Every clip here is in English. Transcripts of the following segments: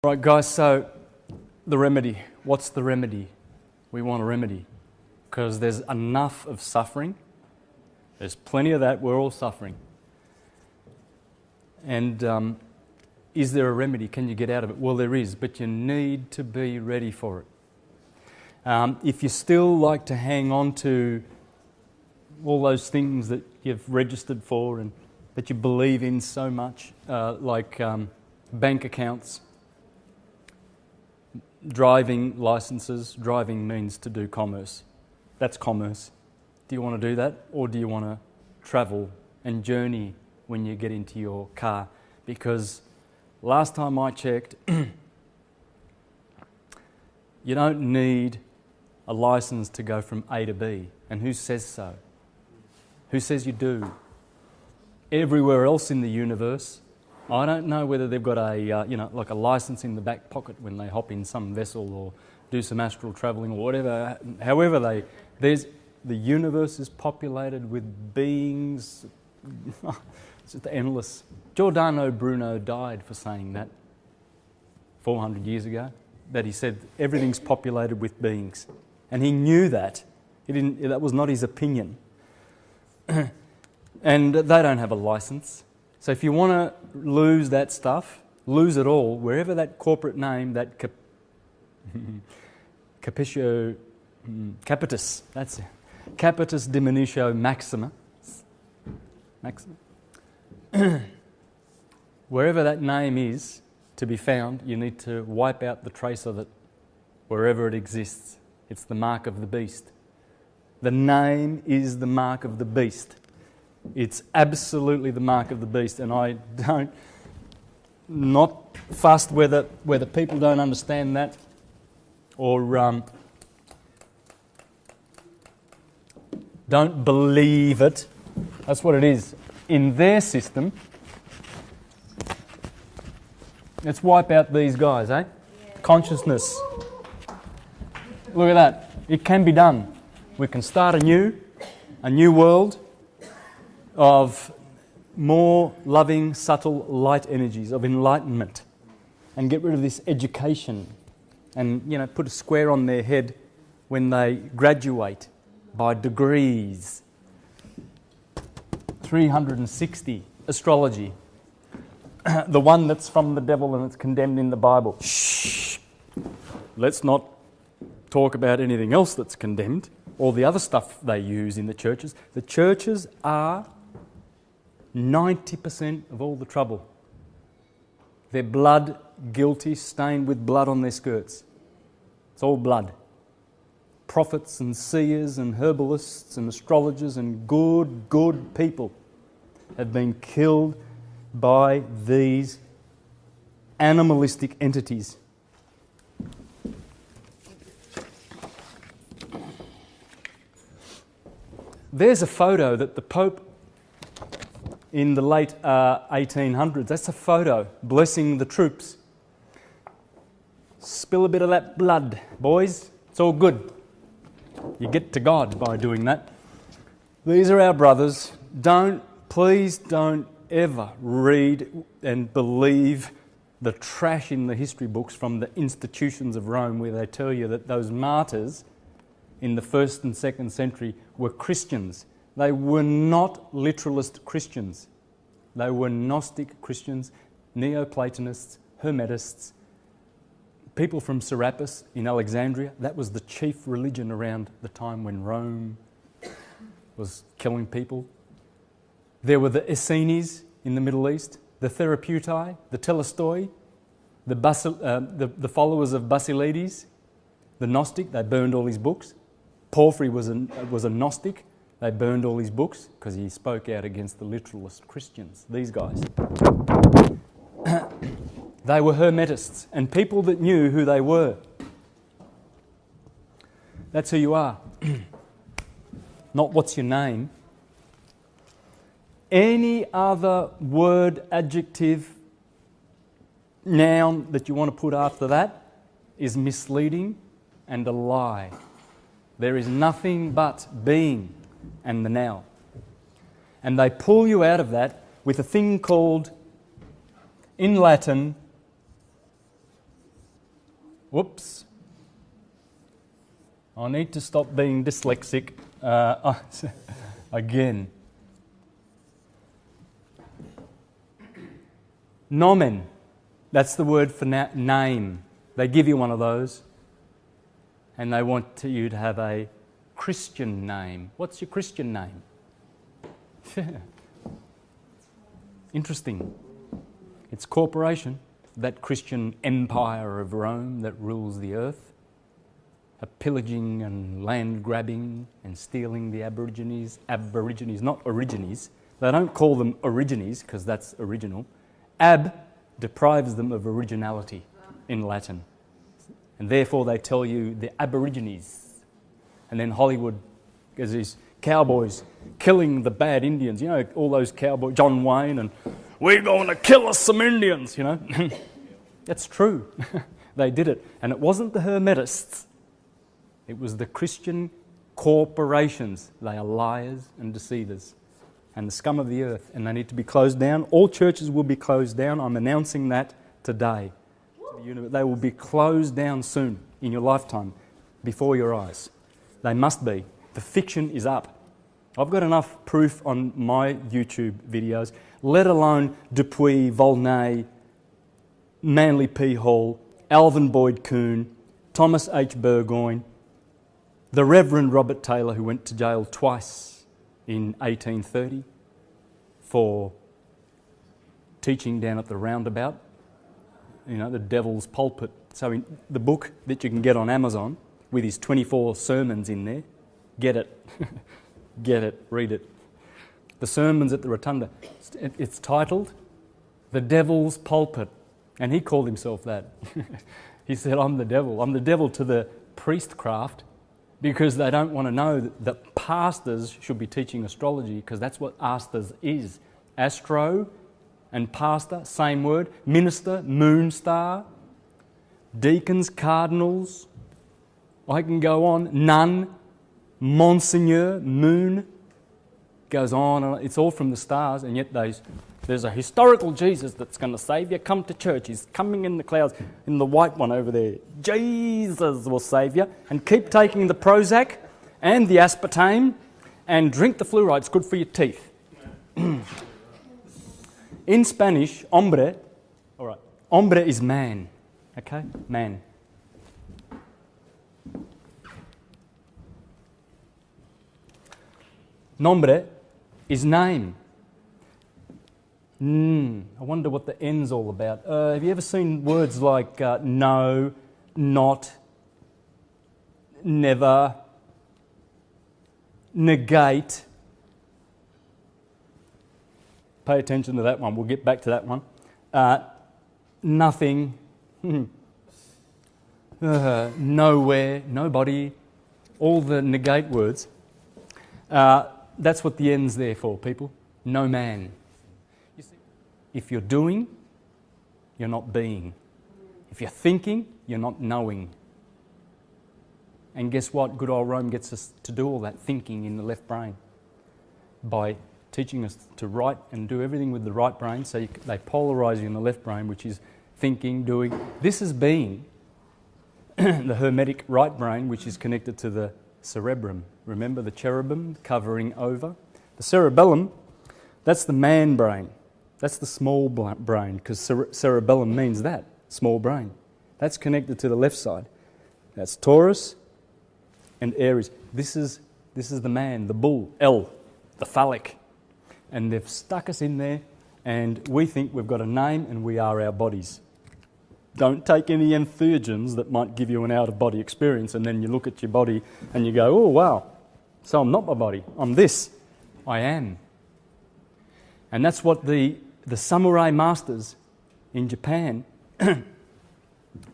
Right, guys, so the remedy. What's the remedy? We want a remedy because there's enough of suffering. There's plenty of that. We're all suffering. And is there a remedy? Can you get out of it? Well, there is, but you need to be ready for it. If you still like to hang on to all those things that you've registered for and that you believe in so much, like bank accounts, driving licenses. Driving means to do commerce. That's commerce. Do you want to do that, or do you want to travel and journey when you get into your car? Because last time I checked, you don't need a license to go from A to B. And who says so? Who says you do? Everywhere else in the universe, I don't know whether they've got a, like a license in the back pocket when they hop in some vessel or do some astral travelling or whatever. However, the universe is populated with beings. It's just endless. Giordano Bruno died for saying that 400 years ago, that he said everything's populated with beings. And he knew that. That was not his opinion. And they don't have a license. So if you want to lose that stuff, lose it all, wherever that corporate name, that capitis, that's it, capitis diminutio maxima, wherever that name is to be found, you need to wipe out the trace of it wherever it exists. It's the mark of the beast. The name is the mark of the beast. It's absolutely the mark of the beast, and I don't, not fussed whether people don't understand that or don't believe it. That's what it is. In their system, let's wipe out these guys, eh? Consciousness. Look at that. It can be done. We can start a new world of more loving, subtle light energies, of enlightenment, and get rid of this education and, put a square on their head when they graduate by degrees. 360, astrology. The one that's from the devil and it's condemned in the Bible. Shh! Let's not talk about anything else that's condemned, all the other stuff they use in the churches. The churches are 90% of all the trouble. They're blood guilty, stained with blood on their skirts. It's all blood. Prophets and seers and herbalists and astrologers and good people have been killed by these animalistic entities. There's a photo that the Pope in the late 1800s, that's a photo blessing the troops. Spill a bit of that blood, boys. It's all good. You get to God by doing that. These are our brothers. Please don't ever read and believe the trash in the history books from the institutions of Rome where they tell you that those martyrs in the 1st and 2nd century were Christians. They were not literalist Christians. They were Gnostic Christians, Neoplatonists, Hermetists, people from Serapis in Alexandria. That was the chief religion around the time when Rome was killing people. There were the Essenes in the Middle East, the Therapeutai, the Telestoi, the followers of Basilides, the Gnostic. They burned all his books. Porphyry was a Gnostic. They burned all his books because he spoke out against the literalist Christians, these guys. They were Hermetists and people that knew who they were. That's who you are. Not what's your name. Any other word, adjective, noun that you want to put after that is misleading and a lie. There is nothing but being and the now. And they pull you out of that with a thing called, in Latin, Whoops. I need to stop being dyslexic again. Nomen, that's the word for name. They give you one of those and they want you to have a Christian name. What's your Christian name? Interesting. It's corporation, that Christian empire of Rome that rules the earth, a pillaging and land grabbing and stealing the Aborigines, not origines. They don't call them origines because that's original. Ab deprives them of originality in Latin. And therefore they tell you the Aborigines. And then Hollywood, as these cowboys killing the bad Indians, you know, all those cowboys, John Wayne, and we're going to kill us some Indians, you know. That's true. They did it. And it wasn't the Hermetists. It was the Christian corporations. They are liars and deceivers and the scum of the earth, and they need to be closed down. All churches will be closed down. I'm announcing that today. They will be closed down soon in your lifetime, before your eyes. They must be. The fiction is up. I've got enough proof on my YouTube videos, let alone Dupuy, Volney, Manly P. Hall, Alvin Boyd Kuhn, Thomas H. Burgoyne, the Reverend Robert Taylor, who went to jail twice in 1830 for teaching down at the roundabout, you know, the devil's pulpit. So in the book that you can get on Amazon with his 24 sermons in there, get it, get it, read it. The sermons at the rotunda, it's titled The Devil's Pulpit, and he called himself that. He said, I'm the devil to the priestcraft, because they don't want to know that pastors should be teaching astrology, because that's what asters is. Astro and pastor, same word. Minister, moon star. Deacons, cardinals. I can go on. Nun, Monsignor, moon. Goes on. And it's all from the stars, and yet there's a historical Jesus that's going to save you. Come to church. He's coming in the clouds, in the white one over there. Jesus will save you. And keep taking the Prozac and the aspartame and drink the fluoride. It's good for your teeth. In Spanish, hombre, all right, hombre is man. Okay? Man. Nombre is name. I wonder what the N's all about. Have you ever seen words like no, not, never, negate? Pay attention to that one. We'll get back to that one. Nothing, nowhere, nobody, all the negate words. That's what the N's there for, people. No man. You see, if you're doing, you're not being. If you're thinking, you're not knowing. And guess what? Good old Rome gets us to do all that thinking in the left brain by teaching us to write and do everything with the right brain. So they polarise you in the left brain, which is thinking, doing. This is being the Hermetic right brain, which is connected to the cerebrum. Remember the cherubim covering over? The cerebellum, that's the man brain. That's the small brain, because cerebellum means that, small brain. That's connected to the left side. That's Taurus and Aries. This is the man, the bull, L, the phallic. And they've stuck us in there, and we think we've got a name and we are our bodies. Don't take any entheogens that might give you an out-of-body experience, and then you look at your body and you go, oh, wow, so I'm not my body, I'm this. I am. And that's what the samurai masters in Japan,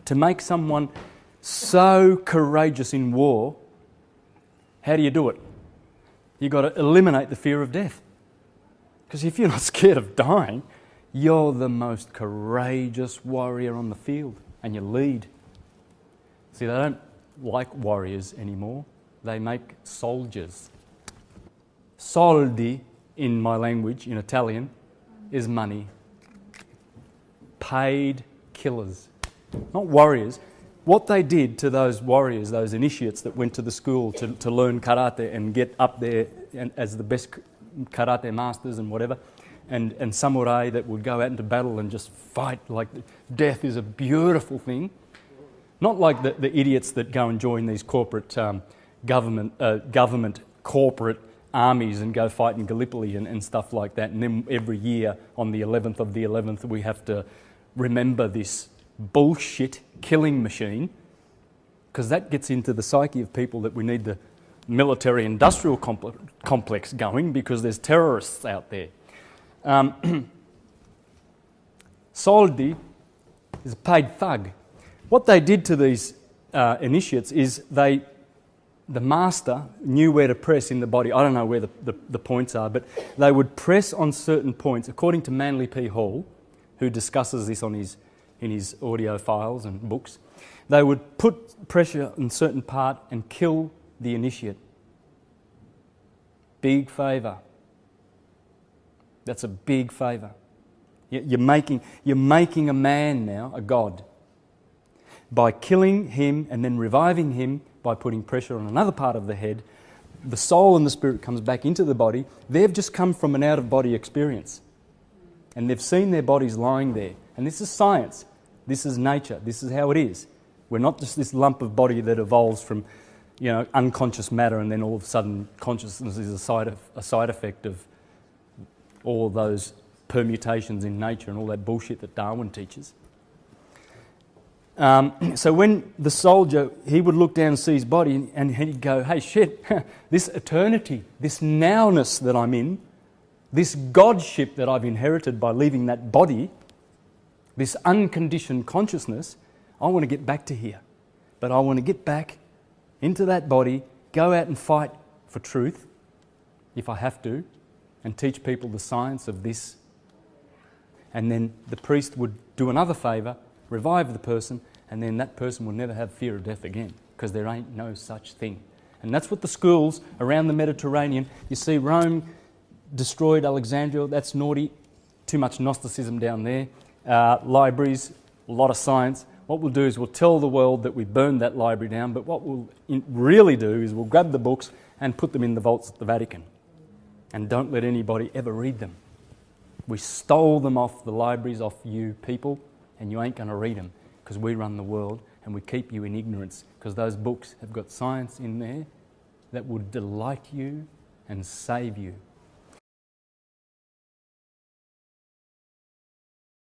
to make someone so courageous in war, how do you do it? You've got to eliminate the fear of death. Because if you're not scared of dying, you're the most courageous warrior on the field, and you lead. See, they don't like warriors anymore. They make soldiers. Soldi, in my language, in Italian, is money. Paid killers. Not warriors, what they did to those warriors, those initiates that went to the school to learn karate and get up there as the best karate masters and whatever, and samurai that would go out into battle and just fight like death is a beautiful thing. Not like the idiots that go and join these corporate government corporate armies and go fight in Gallipoli and stuff like that. And then every year on the 11th of the 11th we have to remember this bullshit killing machine, because that gets into the psyche of people that we need the military-industrial complex going because there's terrorists out there. Soldi is a paid thug. What they did to these initiates is the master knew where to press in the body. I don't know where the points are, but they would press on certain points, according to Manly P. Hall, who discusses this in his audio files and books. They would put pressure on a certain part and kill the initiate. Big favour. That's a big favour. You're making a man now a god by killing him and then reviving him by putting pressure on another part of the head. The soul and the spirit comes back into the body. They've just come from an out-of-body experience, and they've seen their bodies lying there. And this is science. This is nature. This is how it is. We're not just this lump of body that evolves from, unconscious matter, and then all of a sudden consciousness is a side effect of all those permutations in nature and all that bullshit that Darwin teaches. So when the soldier, he would look down and see his body and he'd go, hey shit, this eternity, this nowness that I'm in, this godship that I've inherited by leaving that body, this unconditioned consciousness, I want to get back to here. But I want to get back into that body, go out and fight for truth, if I have to, and teach people the science of this. And then the priest would do another favour, revive the person, and then that person will never have fear of death again, because there ain't no such thing. And that's what the schools around the Mediterranean, you see Rome destroyed Alexandria, that's naughty, too much Gnosticism down there. Libraries, a lot of science. What we'll do is we'll tell the world that we burned that library down, but what we'll really do is we'll grab the books and put them in the vaults at the Vatican. And don't let anybody ever read them. We stole them off the libraries, off you people, and you ain't going to read them, because we run the world and we keep you in ignorance, because those books have got science in there that would delight you and save you.